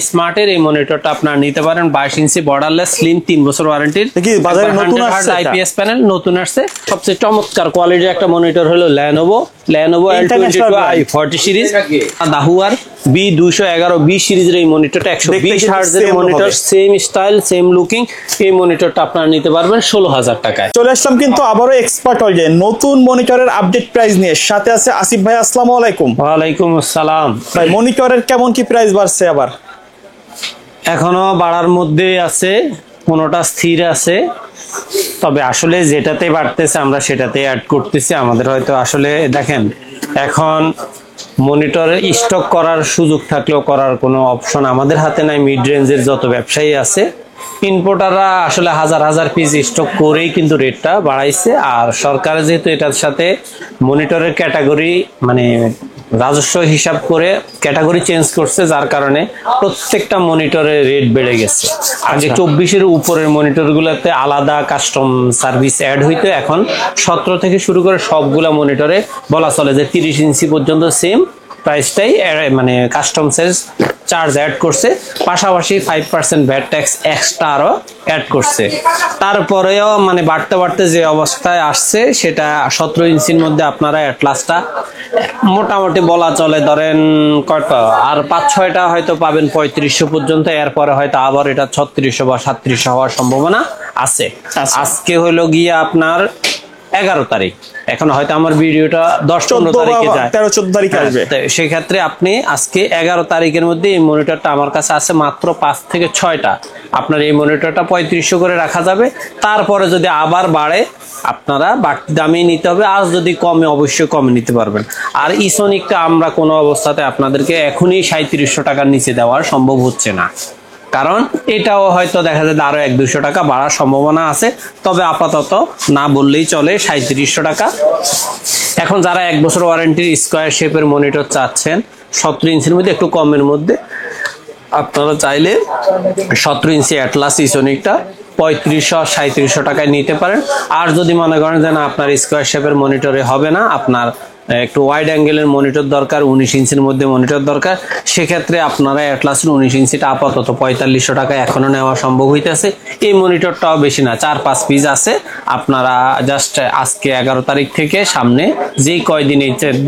স্মার্টের এই মনিটরটা আপনারা নিতে পারেন 22 ইঞ্চি বর্ডারলেস স্লিম 3 বছর ওয়ারেন্টির। বাজারে নতুন আসছে আইপিএস প্যানেল নতুন আসছে। সবচেয়ে চমৎকার কোয়ালিটির একটা মনিটর হলো Lenovo L22 i40 series দাহুয়ার B211 সিরিজের এই মনিটরটা 120 হার্টজের monitor, same style same looking. এই মনিটরটা আপনারা নিতে পারবেন 16000 টাকায়। চলে আসলাম কিন্তু আবারও এক্সপার্ট ওয়ার্ল্ডে নতুন মনিটরের আপডেট প্রাইস নিয়ে। সাথে আছে আসিফ ভাই। আসসালামু আলাইকুম। ওয়ালাইকুম আসসালাম। ভাই মনিটরের কেমন কি প্রাইস বাড়ছে? আবার এখনো বাড়ার মধ্যে আছে, কোনোটা স্থির আছে, তবে আসলে যেটাতে বাড়তেছে আমরা সেটাতে অ্যাড করতেছি। আমাদের হয়তো আসলে দেখেন এখন মনিটরে স্টক করার সুযোগ থাকলেও করার কোনো অপশন আমাদের হাতে নাই। মিড রেঞ্জের যত ব্যবসায়ী আছে ইম্পোর্টাররা আসলে হাজার হাজার পিস স্টক করেই কিন্তু রেটটা বাড়াইছে। আর সরকার যেহেতু এটার সাথে মনিটরের ক্যাটাগরি মানে রাজস্ব হিসাব করে ক্যাটাগরি চেঞ্জ করছে, যার কারণে প্রত্যেকটা মনিটরের রেট বেড়ে গেছে। আগে 24-এর উপরের মনিটরগুলোতে আলাদা কাস্টম সার্ভিস অ্যাড হইতো, এখন 17 থেকে শুরু করে সবগুলা মনিটরে বলা চলে যে 30 ইঞ্চি পর্যন্ত সেম প্রাইসটাই মানে কাস্টম চার্জ অ্যাড করছে, পাশাপাশি 5% ভ্যাট ট্যাক্স এক্সট্রা আরো অ্যাড করছে। তারপরেও মানে বাড়তে বাড়তে যে অবস্থায় আসছে সেটা 17 ইঞ্চির মধ্যে আপনারা অ্যাটলাসটা মোটামুটি বলা চলে ধরেন কয়টা আর 5-6টা হয়তো পাবেন 3500 পর্যন্ত। এরপরে হয়তো আবার এটা 3600 বা 3700 হওয়ার সম্ভাবনা আছে। আজকে হলো গিয়ে আপনার 11 তারিখ, এখন হয়তো আমার ভিডিওটা 10-15 তারিখে যায়, 13-14 তারিখে আসবে। সেক্ষেত্রে আপনি আজকে 11 তারিখের মধ্যে এই মনিটরটা আমার কাছে আছে মাত্র 5 থেকে 6টা। আপনার এই মনিটরটা 3500 করে রাখা যাবে। তারপরে যদি আবার বাড়ে আপনারা বাড়তি দামে নিতে হবে, আর যদি কমে অবশ্যই কমে নিতে পারবেন। আর ইসোনিকটা আমরা কোনো অবস্থাতে আপনাদেরকে এখনই 3700 টাকার নিচে দেওয়া সম্ভব হচ্ছে না, কারণ এটাও হয়তো দেখা যায় আরো 100-200 টাকা বাড়ার সম্ভাবনা আছে। তবে আপাতত না বললেই চলে 3700 টাকা। এখন যারা 1 বছর ওয়ারেন্টির স্কোয়ার শেপের মনিটর চাচ্ছেন 17 ইঞ্চির মধ্যে একটু কমের মধ্যে, আপনারা চাইলে 17 ইঞ্চি অ্যাটলাস ইসোনিকটা 3500-3700 টাকায় নিতে পারেন। আর যদি মনে করেন যে না আপনার স্কোয়ার শেপের মনিটরে হবে না, আপনার একটু ওয়াইড অ্যাঙ্গেলের মনিটর দরকার, 19 ইঞ্চির মধ্যে মনিটর দরকার, সেক্ষেত্রে আপনারা অ্যাটলাসের 19 ইঞ্চিটা আপাতত 4500 টাকায় এখনো নেওয়া সম্ভব হইতেছে। এই মনিটরটাও বেশি না, 4-5 পিস আছে। আপনারা জাস্ট আজকে 11 তারিখ থেকে সামনে যেই কয়দিন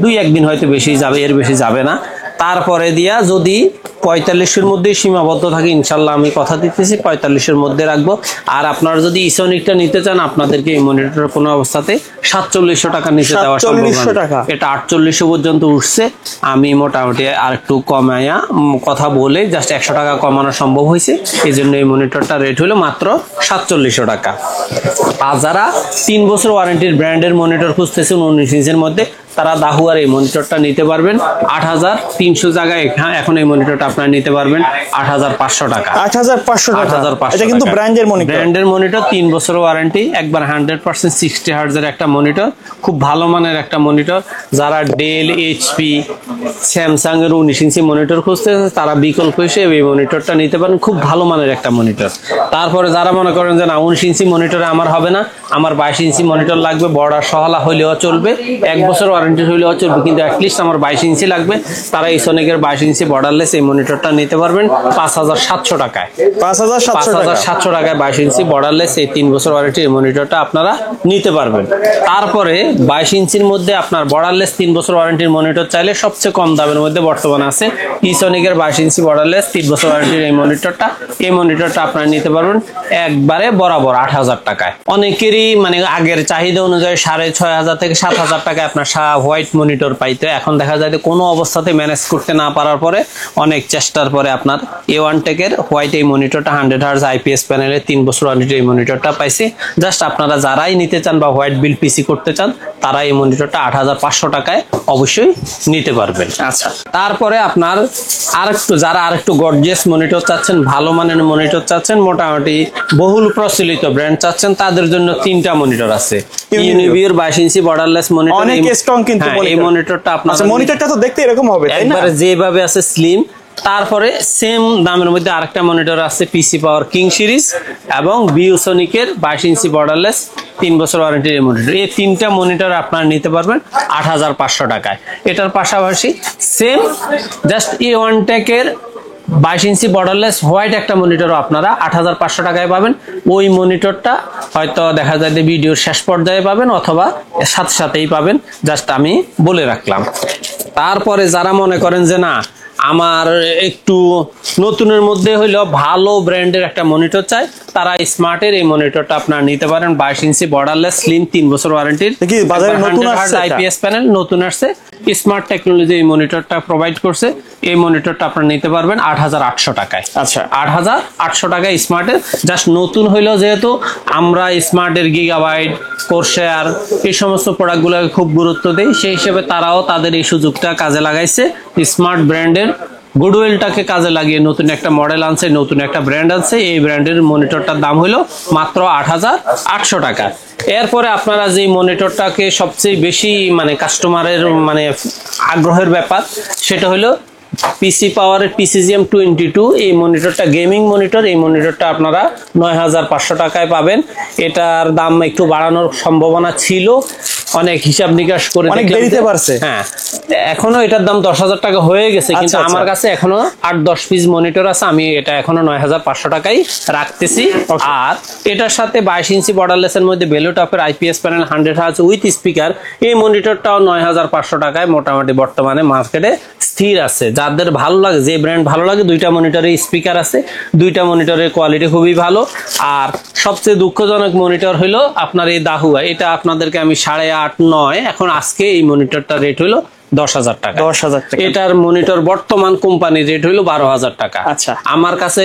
2-1 দিন হয়তো বেশি যাবে, এর বেশি যাবে না। তারপরে দিয়া যদি 45-এর মধ্যে সীমাবদ্ধ থাকে ইনশাল্লাহ আমি কথা দিতেছি 45-এর মধ্যে রাখবো। আর আপনারা যদি ইসোনিকটা নিতে চান আপনাদেরকে এই মনিটর কোনো অবস্থাতে 4700 টাকা নিচে দেওয়া সম্ভব না। এটা 4800 পর্যন্ত উঠছে। আমি মোটামুটি আর একটু কমায়া কথা বলে জাস্ট 100 টাকা কমানো সম্ভব হয়েছে, এই জন্য এই মনিটরটা রেট হলো মাত্র 4700 টাকা। আর যারা 3 বছর ওয়ারেন্টির ব্র্যান্ডের মনিটর খুঁজতেছেন 19 ইঞ্চের মধ্যে, তারা দাহুয়ার এই মনিটরটা নিতে পারবেন 8300 জায়গায় এখন এই মনিটরটা আপনারা নিতে পারবেন 8500 টাকা। 8500 এটা কিন্তু ব্র্যান্ডের মনিটর, ব্র্যান্ডের মনিটর 3 বছর ওয়ারেন্টি, একবার 100% 60 হার্টজের একটা মনিটর, খুব ভালো মানের একটা মনিটর। যারা ডেল, এইচপি, স্যামসাং এর 19 ইঞ্চি মনিটর খুঁজতেছে তারা বিকল্প হিসেবে এই মনিটরটা নিতে পারেন, খুব ভালো মানের একটা মনিটর। তারপরে যারা মনে করেন যে না 19 ইঞ্চি মনিটরে আমার হবে না, আমার 22 ইঞ্চি মনিটর লাগবে, বর্ডার সহলা হইলেও চলবে, 1 বছর ওয়ারেন্টি হইলেও চলবে, কিন্তু অ্যাটলিস্ট আমার 22 ইঞ্চি লাগবে, তারা ইসোনিকের 22 ইঞ্চি বর্ডারলেস এই মনিটরটা নিতে পারবেন 5700 টাকায়। 5700 টাকায় 22 ইঞ্চি বর্ডারলেস এই 3 বছর ওয়ারেন্টি এই মনিটরটা আপনারা নিতে পারবেন। তারপরে 22 ইঞ্চির মধ্যে আপনার বর্ডারলেস 3 বছর ওয়ারেন্টির মনিটর চাইলে সবচেয়ে কম দামের মধ্যে বর্তমানে আছে ইসোনিকের 22 ইঞ্চি বর্ডারলেস 3 বছর ওয়ারেন্টির এই মনিটরটা। এই মনিটরটা আপনারা নিতে পারবেন একবারে বরাবর 8000 টাকায়। অনেকেরই মানে আগের চাহিদা অনুযায়ী 6500 থেকে 7000 টাকায় আপনার হোয়াইট মনিটর পাইতে, এখন দেখা যায় কোনো অবস্থাতে ম্যানেজ করতে না পারার পরে অনেক চেষ্টার পরে আপনার A1 টেকের হোয়াইট এই মনিটরটা 100 হার্জ আইপিএস প্যানেলের 3 বছর ওয়ারেন্টির এই মনিটরটা পাইছি। জাস্ট আপনারা যারাই নিতে চান বা হোয়াইট বিল পিসি করতে চান তারা এই মনিটরটা 8500 টাকায় অবশ্যই নিতে পারবেন। আচ্ছা, তারপরে আপনার যারা আরেকটু গর্জিয়াস মনিটর চাচ্ছেন, ভালো মানের মনিটর চাচ্ছেন, মোটামুটি বহুল প্রচলিত ব্র্যান্ড চাচ্ছেন, তাদের জন্য 3টা মনিটর আছে। ইউনিভির 22 ইঞ্চি বর্ডারলেস মনিটর, অনেক স্ট্রং কিন্তু এই মনিটরটা আপনার মনিটরটা তো দেখতে এরকম হবে তাই না, একবারে যেভাবে আছে স্লিম। তারপরে সেম দামের মধ্যে আরেকটা মনিটর আছে পিসি পাওয়ার কিং সিরিজ এবং বিউসনিকের 22 ইঞ্চি বর্ডারলেস 3 বছর ওয়ারেন্টির মনিটর। এই 3টা মনিটর আপনারা নিতে পারবেন 8500 টাকায়। এটার পাশাপাশি সেম জাস্ট A1 টেকের 22 ইঞ্চি বর্ডারলেস হোয়াইট একটা মনিটরও আপনারা 8500 টাকায় পাবেন। ওই মনিটরটা হয়তো দেখা যায় যে ভিডিওর শেষ পর্যায়ে পাবেন অথবা সাথে সাথেই পাবেন, জাস্ট আমি বলে রাখলাম। তারপরে যারা মনে করেন যে না আমার একটু নতুনের মধ্যে হইলো ভালো ব্র্যান্ডের একটা মনিটর চাই, তারা স্মার্টের এই মনিটরটা আপনারা নিতে পারেন। 22 ইঞ্চি বর্ডারলেস স্লিম 3 বছর ওয়ারেন্টির, কি বাজারে নতুন আসছে আইপিএস প্যানেল নতুন আসছে, স্মার্ট টেকনোলজি এই মনিটরটা প্রোভাইড করছে। এই মনিটরটা আপনারা নিতে পারবেন 8800 টাকায়। আচ্ছা 8800 টাকায় স্মার্টের, জাস্ট নতুন হইলো যেহেতু আমরা স্মার্টের গিগাবাইট কোরশেয়ার এই সমস্ত প্রোডাক্টগুলোকে খুব গুরুত্ব দেই, সেই হিসেবে তারাও তাদের এই সুযোগটা কাজে লাগাইছে। স্মার্ট ব্র্যান্ডের গুডউইলটাকে কাজে লাগিয়ে নতুন একটা মডেল আনছে, নতুন একটা ব্র্যান্ড আনছে। এই ব্র্যান্ডের মনিটরটার দাম হলো মাত্র 8800 টাকা। এরপরে আপনারা যে মনিটরটাকে সবচেয়ে বেশি মানে কাস্টমারের মানে আগ্রহের ব্যাপার, সেটা হলো পিসি পাওয়ারের PCGM 22। এই মনিটরটা গেমিং মনিটর। এই মনিটরটা আপনারা 9500 টাকায় পাবেন। এটার দাম একটু বাড়ানোর সম্ভাবনা ছিল, অনেক হিসাব নিকাশ করে অনেক দেরিতে পারছে। হ্যাঁ, এখনো এটার দাম 10,000 টাকা হয়ে গেছে, কিন্তু আমার কাছে এখনো 8-10 পিস মনিটর আছে। আমি এটা এখনো 9500 টাকায় রাখতেছি। আর এটার সাথে 22 ইঞ্চি বর্ডারলেসের মধ্যে বেলোটপের IPS panel 100 hertz with speaker, এই মনিটরটাও 9500 টাকায় মোটামুটি বর্তমানে মার্কেটে স্থির আছে। যাদের ভালো লাগে, যে ব্র্যান্ড ভালো লাগে, দুইটা মনিটরে স্পিকার আছে, দুইটা মনিটরের কোয়ালিটি খুবই ভালো। আর সবচেয়ে দুঃখজনক মনিটর হলো আপনার এই দাহুয়া, এটা আপনাদেরকে আমি 8.5-9 এখন আজকে এই মনিটরটা রেট হলো 10,000 টাকা। 10,000 টাকা। এটার মনিটর বর্তমান কোম্পানির রেট হলো 12,000 টাকা। আচ্ছা, আমার কাছে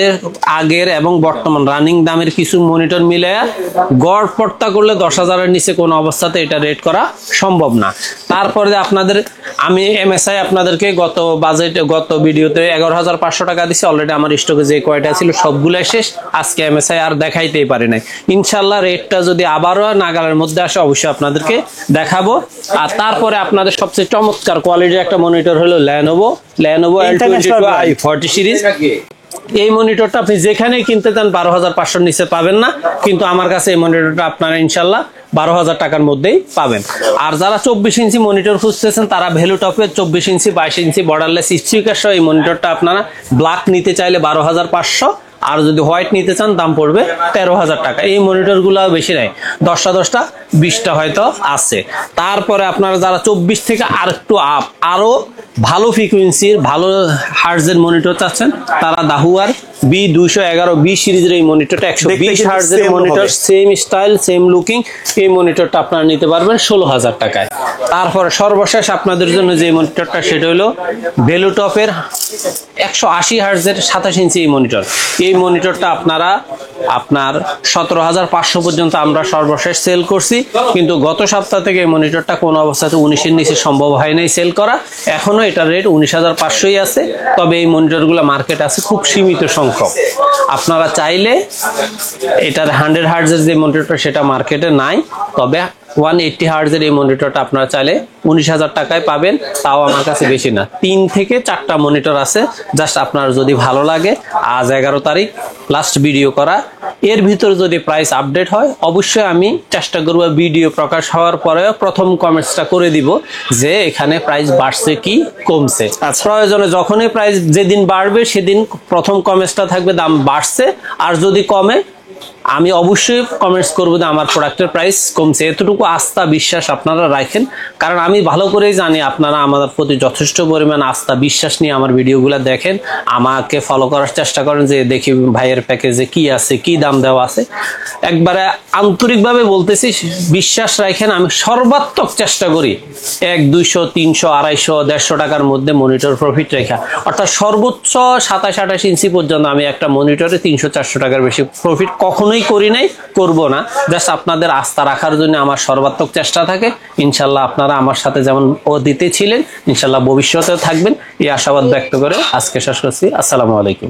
আগের এবং বর্তমান রানিং দামের কিছু মনিটর মিলে গড় পড়তা করলে 10,000 এর নিচে কোনো অবস্থাতে এটা রেট করা সম্ভব না। তারপরে আপনাদের আমি MSI আপনাদেরকে গত ভিডিওতে 11,500 টাকা দিছি। অলরেডি আমার স্টকে যে কয়টা ছিল সবগুলাই শেষ। আজকে MSI আর দেখাইতেই পারি নাই। ইনশাল্লাহ রেটটা যদি আবারও নাগালের মধ্যে আসে অবশ্যই আপনাদেরকে দেখাবো। আর তারপরে আপনাদের সবচেয়ে চমৎকার কোয়ালিটির একটা মনিটর হলো Lenovo L22i40 সিরিজ। এই মনিটরটা আপনি যেখানে কিনতে চান 12,500 নিচে পাবেন না, কিন্তু আমার কাছে এই মনিটরটা আপনারা ইনশাল্লাহ 12,000 টাকার মধ্যেই পাবেন। আর যারা 24 ইঞ্চি মনিটর খুঁজতেছেন তারা ভ্যালুটপের 24 ইঞ্চি 22 ইঞ্চি বর্ডারলেস স্পিকার সহ এই মনিটরটা আপনারা ব্ল্যাক নিতে চাইলে 12,500, আর যদি হোয়াইট নিতে চান দাম পড়বে 13,000 টাকা। এই মনিটর গুলো বেশি নাই, 10টা 20টা হয়তো আছে। তারপরে আপনারা যারা 24 থেকে আর একটু আপ আরো ভালো ফ্রিকোয়েন্সির ভালো হার্জের মনিটর চাচ্ছেন, তারা দাহুয়ার B211B সিরিজের এই মনিটরটা 120 হার্জের monitor, same style same looking. এই মনিটরটা আপনারা নিতে পারবেন 16,000 টাকায়। তারপরে সর্বশেষ আপনাদের জন্য যে মনিটরটা সেটা হলো ভ্যালুটপের 180 হার্জের 27 ইঞ্চি এই মনিটর। এই মনিটরটা আপনার 17,500 পর্যন্ত আমরা সর্বশেষ সেল করছি, কিন্তু গত সপ্তাহ থেকে এই মনিটরটা কোনো অবস্থাতে 19-এর নিচে সম্ভব হয় নাই সেল করা। এখনো এটার রেট 19,500ই আছে, তবে এই মনিটরগুলো মার্কেট আছে খুব সীমিত সংখ্যক। আপনারা চাইলে এটার 100 হার্জের যে মনিটরটা সেটা মার্কেটে নাই, তবে 180 হার্জের এই মনিটরটা আপনারা চাইলে 19,000 টাকায় পাবেন। তাও আমার কাছে বেশি না, 3 থেকে 4টা মনিটর আছে। জাস্ট আপনার যদি ভালো লাগে, আজ 11 তারিখ লাস্ট ভিডিও করা, এর ভিতরে যদি প্রাইস আপডেট হয় অবশ্যই আমি চেষ্টা করবো ভিডিও প্রকাশ হওয়ার পরে প্রথম কমেন্টসটা করে দিব যে এখানে প্রাইস বাড়ছে কি কমছে। প্রয়োজনে যখনই প্রাইস যেদিন বাড়বে সেদিন প্রথম কমেন্টসটা থাকবে দাম বাড়ছে, আর যদি কমে আমি অবশ্যই কমেন্টস করবো যে আমার প্রোডাক্টের প্রাইস কমছে। এতটুকু আস্থা বিশ্বাস আপনারা রাখেন, কারণ আমি ভালো করেই জানি আপনারা আমাদের প্রতি যথেষ্ট পরিমাণ আস্থা বিশ্বাস নিয়ে আমার ভিডিওগুলো দেখেন, আমাকে ফলো করার চেষ্টা করেন যে দেখি ভাইয়ের প্যাকেজে কি আছে, কি দাম দেওয়া আছে। একবারে আন্তরিকভাবে বলতেছি, বিশ্বাস রাখেন, আমি সর্বাত্মক চেষ্টা করি 100, 200, 300, 250, 150 টাকার মধ্যে মনিটর প্রফিট রেখা, অর্থাৎ সর্বোচ্চ 27-28 ইঞ্চি পর্যন্ত আমি একটা মনিটরে 300-400 টাকার বেশি প্রফিট কখনোই করি নাই, করব না। জাস্ট আপনাদের আস্থা রাখার জন্য আমার সর্বাত্মক চেষ্টা থাকে। ইনশাল্লাহ আপনারা আমার সাথে যেমন অতীতে ছিলেন ইনশাল্লাহ ভবিষ্যতেও থাকবেন, এই আশাবাদ ব্যক্ত করে আজকে শেষ করছি। আসসালামু আলাইকুম।